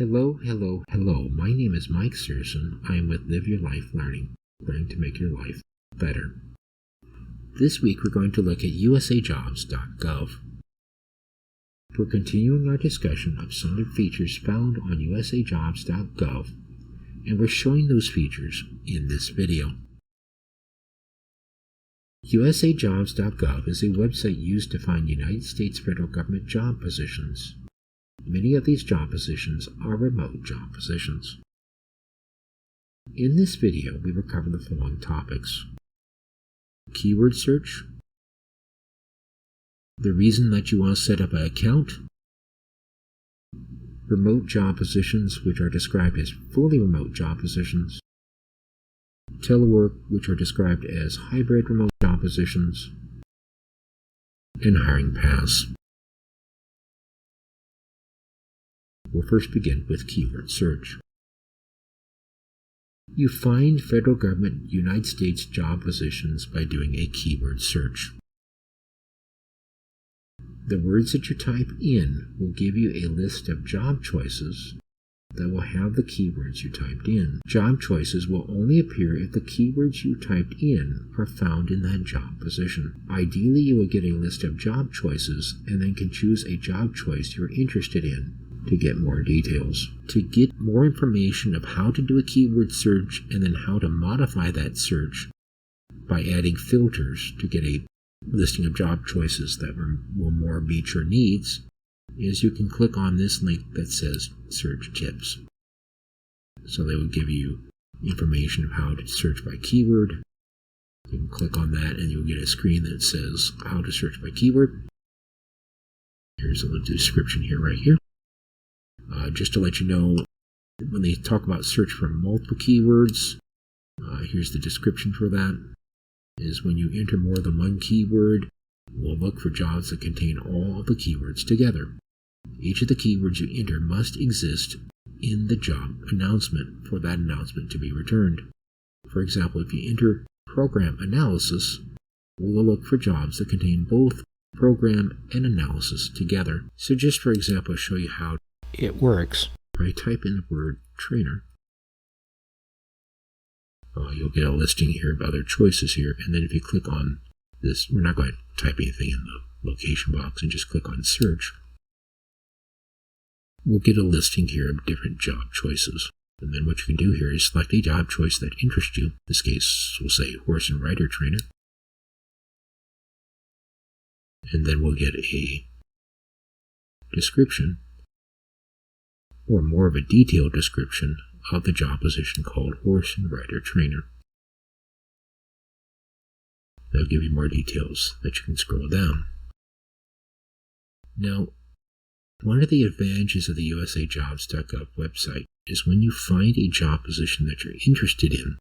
Hello. My name is Mike Searson. I am with Live Your Life Learning, learning to make your life better. This week we're going to look at Usajobs.gov. We're continuing our discussion of some of the features found on Usajobs.gov, and we're showing those features in this video. Usajobs.gov is a website used to find United States federal government job positions. Many of these job positions are remote job positions. In this video, we will cover the following topics: keyword search, the reason that you want to set up an account, remote job positions, which are described as fully remote job positions, Telework, which are described as hybrid remote job positions, and hiring paths. We'll first begin with keyword search. You find federal government United States job positions by doing a keyword search. The words that you type in will give you a list of job choices that will have the keywords you typed in. Job choices will only appear if the keywords you typed in are found in that job position. Ideally, you will get a list of job choices and then can choose a job choice you're interested in to get more details. To get more information of how to do a keyword search and then how to modify that search by adding filters to get a listing of job choices that will more meet your needs, is you can click on this link that says search tips. So they will give you information of how to search by keyword. You can click on that and you'll get a screen that says how to search by keyword. Here's a little description here, right here. Just to let you know, when they talk about search for multiple keywords, here's the description for that, is when you enter more than one keyword, we'll look for jobs that contain all of the keywords together. Each of the keywords you enter must exist in the job announcement for that announcement to be returned. For example, if you enter program analysis, we'll look for jobs that contain both program and analysis together. So just for example, I'll show you how it works. If I type in the word trainer, you'll get a listing here of other choices here, and then if you click on this, we're not going to type anything in the location box, and just click on search, we'll get a listing here of different job choices. And then what you can do here is select a job choice that interests you. In this case, we'll say horse and rider trainer, and then we'll get a description, or more of a detailed description of the job position called horse and rider trainer. They'll give you more details that you can scroll down. Now, one of the advantages of the Usajobs.gov website is when you find a job position that you're interested in,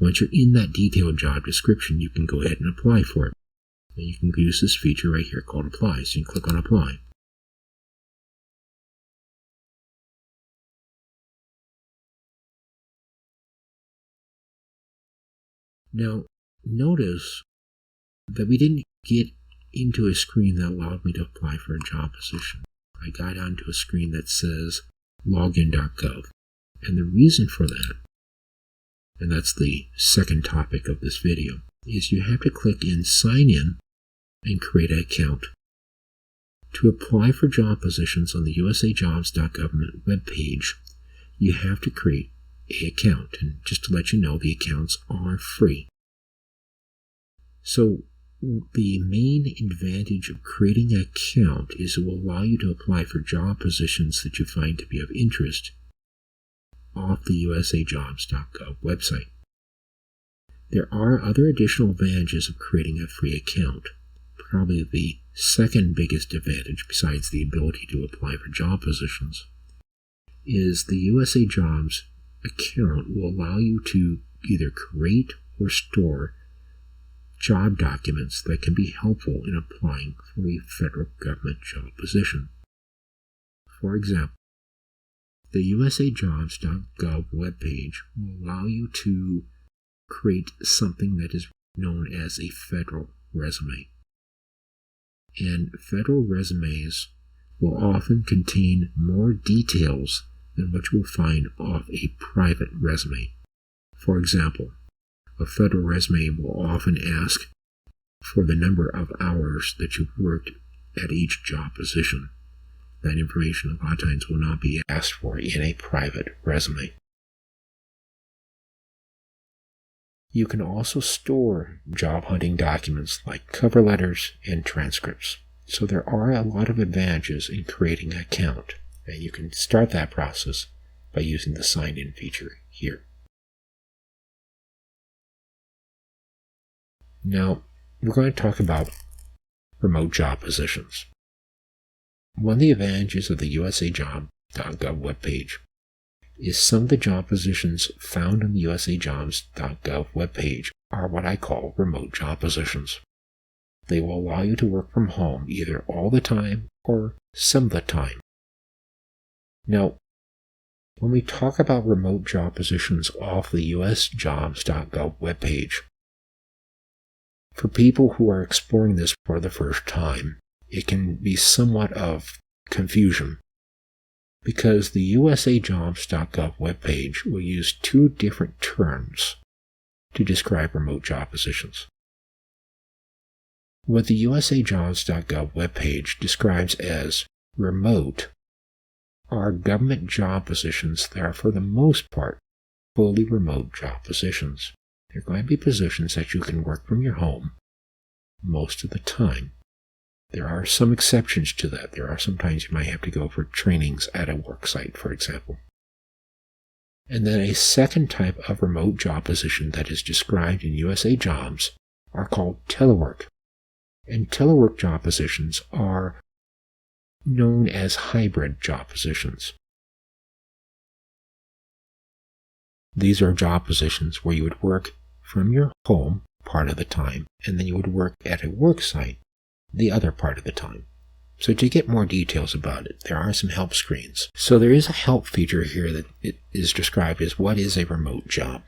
once you're in that detailed job description, you can go ahead and apply for it. And you can use this feature right here called Apply. So you can click on Apply. Now, notice that we didn't get into a screen that allowed me to apply for a job position. I got onto a screen that says login.gov. And the reason for that, and that's the second topic of this video, is you have to click in Sign In and create an account. To apply for job positions on the Usajobs.gov webpage, you have to create an account. And just to let you know, the accounts are free. So the main advantage of creating an account is it will allow you to apply for job positions that you find to be of interest off the Usajobs.gov website. There are other additional advantages of creating a free account. Probably the second biggest advantage, besides the ability to apply for job positions, is the USA Jobs account will allow you to either create or store job documents that can be helpful in applying for a federal government job position. For example, the Usajobs.gov webpage will allow you to create something that is known as a federal resume. And federal resumes will often contain more details than what you will find off a private resume. For example, a federal resume will often ask for the number of hours that you've worked at each job position. That information a lot of times will not be asked for in a private resume. You can also store job hunting documents like cover letters and transcripts. So there are a lot of advantages in creating an account, and you can start that process by using the sign-in feature here. Now, we're going to talk about remote job positions. One of the advantages of the Usajobs.gov webpage is some of the job positions found on the Usajobs.gov webpage are what I call remote job positions. They will allow you to work from home either all the time or some of the time. Now, when we talk about remote job positions off the Usajobs.gov webpage, for people who are exploring this for the first time, it can be somewhat of confusion because the Usajobs.gov webpage will use two different terms to describe remote job positions. What the Usajobs.gov webpage describes as remote are government job positions that are for the most part fully remote job positions. They're going to be positions that you can work from your home most of the time. There are some exceptions to that. There are sometimes you might have to go for trainings at a work site, for example. And then a second type of remote job position that is described in USA Jobs are called telework. And telework job positions are known as hybrid job positions. These are job positions where you would work from your home part of the time, and then you would work at a work site the other part of the time. So to get more details about it, there are some help screens. So there is a help feature here that it is described as what is a remote job.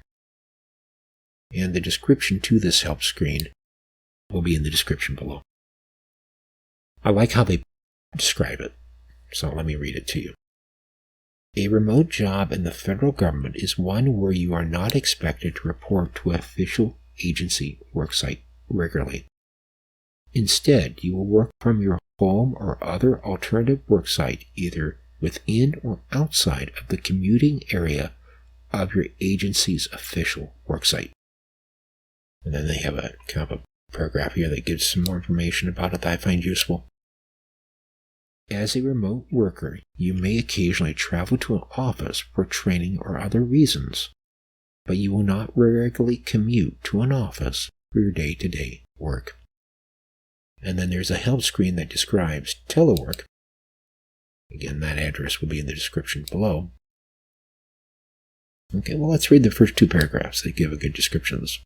And the description to this help screen will be in the description below. I like how they describe it, so let me read it to you. A remote job in the federal government is one where you are not expected to report to an official agency worksite regularly. Instead, you will work from your home or other alternative worksite either within or outside of the commuting area of your agency's official worksite. And then they have a kind of a paragraph here that gives some more information about it that I find useful. As a remote worker, you may occasionally travel to an office for training or other reasons, but you will not regularly commute to an office for your day-to-day work. And then there's a help screen that describes telework. Again, that address will be in the description below. Okay, well, let's read the first two paragraphs. They give a good description of this.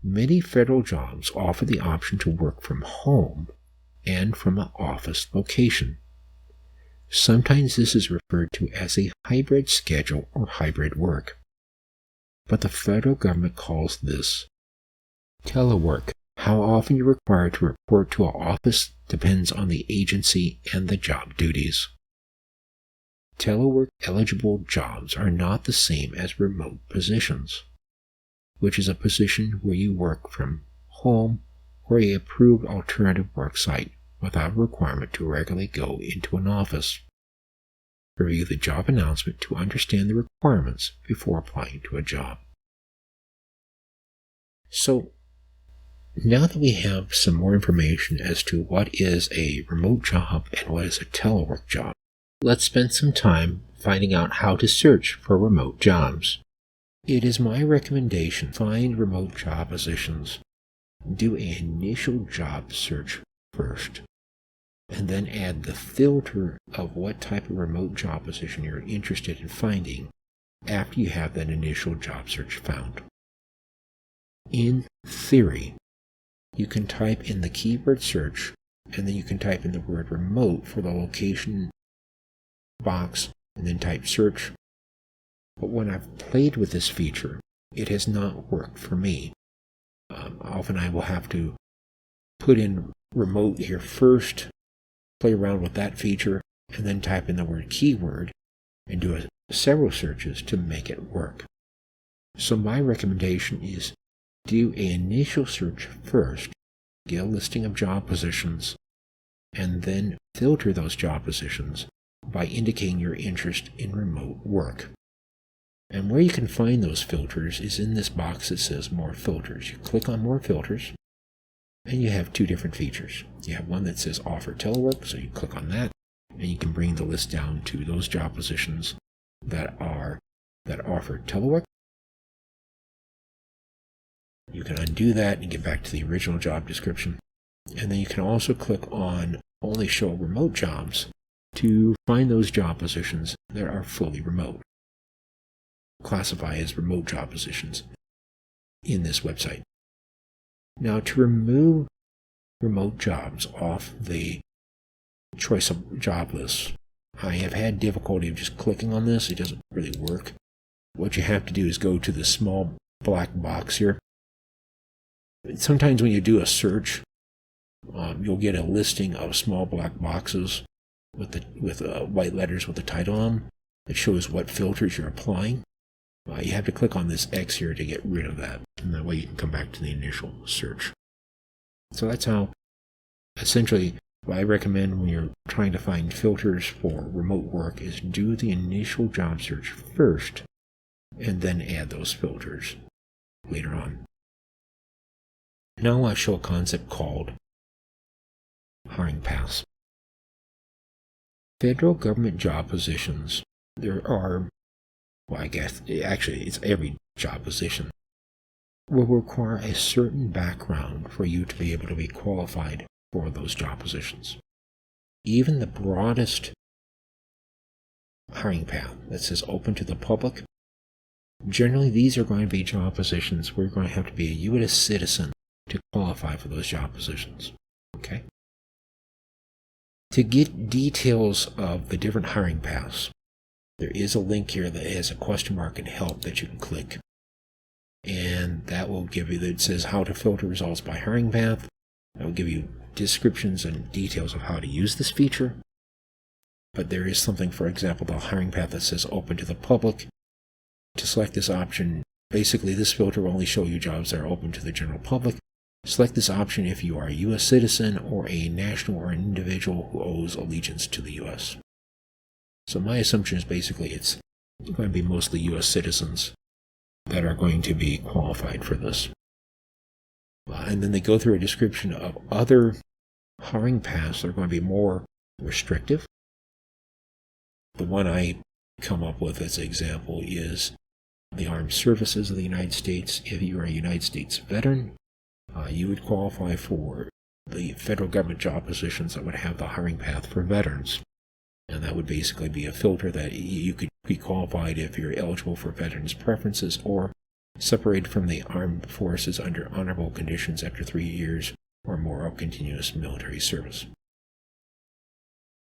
Many federal jobs offer the option to work from home and from an office location. Sometimes this is referred to as a hybrid schedule or hybrid work, but the federal government calls this telework. How often you're required to report to an office depends on the agency and the job duties. Telework eligible jobs are not the same as remote positions, which is a position where you work from home or an approved alternative work site without a requirement to regularly go into an office. Review the job announcement to understand the requirements before applying to a job. So, now that we have some more information as to what is a remote job and what is a telework job, let's spend some time finding out how to search for remote jobs. It is my recommendation to find remote job positions. Do an initial job search first, and then add the filter of what type of remote job position you're interested in finding after you have that initial job search found. In theory, you can type in the keyword search, and then you can type in the word remote for the location box, and then type search. But when I've played with this feature, it has not worked for me. Often I will have to put in remote here first, play around with that feature, and then type in the word keyword and do several searches to make it work. So my recommendation is do an initial search first, get a listing of job positions, and then filter those job positions by indicating your interest in remote work. And where you can find those filters is in this box that says More Filters. You click on More Filters, and you have two different features. You have one that says Offer Telework, so you click on that, and you can bring the list down to those job positions that offer telework. You can undo that and get back to the original job description. And then you can also click on Only Show Remote Jobs to find those job positions that are fully remote. Classify as remote job positions in this website. Now, to remove remote jobs off the choice of job list, I have had difficulty of just clicking on this. It doesn't really work. What you have to do is go to the small black box here. Sometimes when you do a search, you'll get a listing of small black boxes with white letters with the title on them that shows what filters you're applying. You have to click on this X here to get rid of that, and that way you can come back to the initial search. So that's how, essentially, what I recommend when you're trying to find filters for remote work is do the initial job search first, and then add those filters later on. Now I'll show a concept called hiring paths. Federal government job positions, there are, well, I guess, actually it's every job position, will require a certain background for you to be able to be qualified for those job positions. Even the broadest hiring path that says open to the public, generally these are going to be job positions where you're going to have to be a U.S. citizen to qualify for those job positions. Okay? To get details of the different hiring paths, there is a link here that has a question mark and help that you can click. And that will give you, that says how to filter results by hiring path. That will give you descriptions and details of how to use this feature. But there is something, for example, the hiring path that says open to the public. To select this option, basically this filter will only show you jobs that are open to the general public. Select this option if you are a U.S. citizen or a national or an individual who owes allegiance to the U.S. So my assumption is basically it's going to be mostly U.S. citizens that are going to be qualified for this. And then they go through a description of other hiring paths that are going to be more restrictive. The one I come up with as an example is the Armed Services of the United States. If you are a United States veteran, you would qualify for the federal government job positions that would have the hiring path for veterans. And that would basically be a filter that you could be qualified if you're eligible for veterans preferences or separated from the armed forces under honorable conditions after 3 years or more of continuous military service.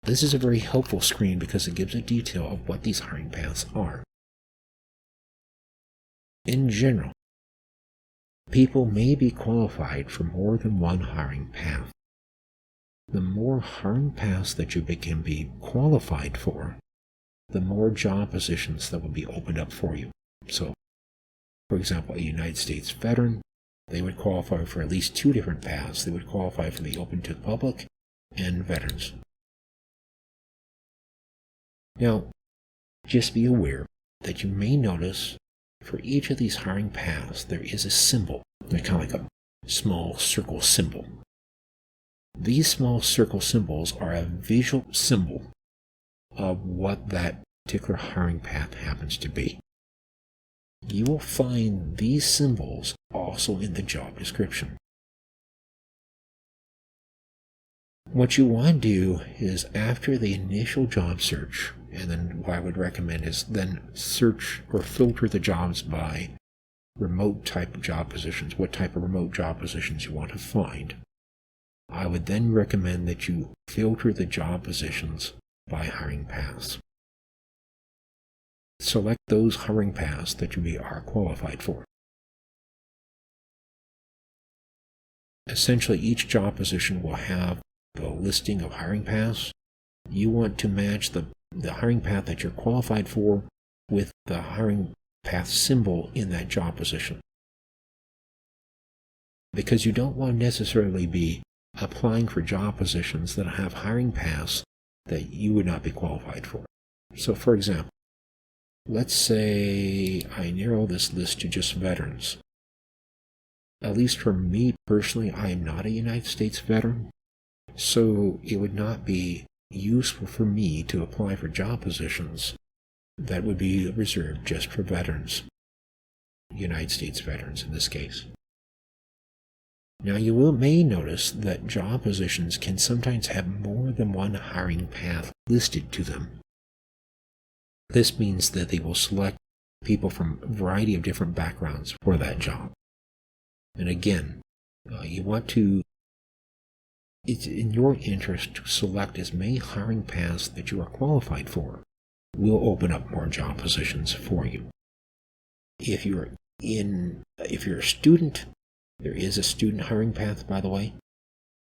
This is a very helpful screen because it gives a detail of what these hiring paths are. In general, people may be qualified for more than one hiring path. The more hiring paths that you can be qualified for, the more job positions that will be opened up for you. So, for example, a United States veteran, they would qualify for at least 2 different paths. They would qualify for the open to the public and veterans. Now, just be aware that you may notice for each of these hiring paths, there is a symbol. They're kind of like a small circle symbol. These small circle symbols are a visual symbol of what that particular hiring path happens to be. You will find these symbols also in the job description. What you want to do is after the initial job search, and then what I would recommend is then search or filter the jobs by remote type of job positions, what type of remote job positions you want to find. I would then recommend that you filter the job positions by hiring paths. Select those hiring paths that you are qualified for. Essentially, each job position will have the listing of hiring paths, you want to match the hiring path that you're qualified for with the hiring path symbol in that job position. Because you don't want to necessarily be applying for job positions that have hiring paths that you would not be qualified for. So for example, let's say I narrow this list to just veterans. At least for me personally, I am not a United States veteran, so it would not be useful for me to apply for job positions that would be reserved just for veterans, United States veterans in this case. Now you may notice that job positions can sometimes have more than one hiring path listed to them. This means that they will select people from a variety of different backgrounds for that job. And again, you want to, it's in your interest to select as many hiring paths that you are qualified for. Will open up more job positions for you. If you're a student, there is a student hiring path, by the way.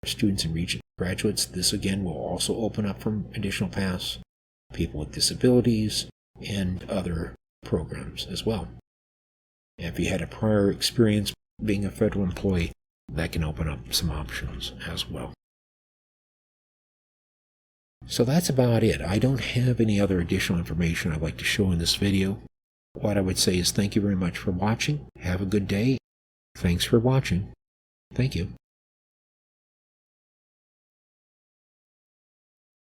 For students and recent graduates, this again will also open up from additional paths, people with disabilities, and other programs as well. And if you had a prior experience being a federal employee, that can open up some options as well. So that's about it. I don't have any other additional information I'd like to show in this video. What I would say is thank you very much for watching. Have a good day. Thanks for watching. Thank you.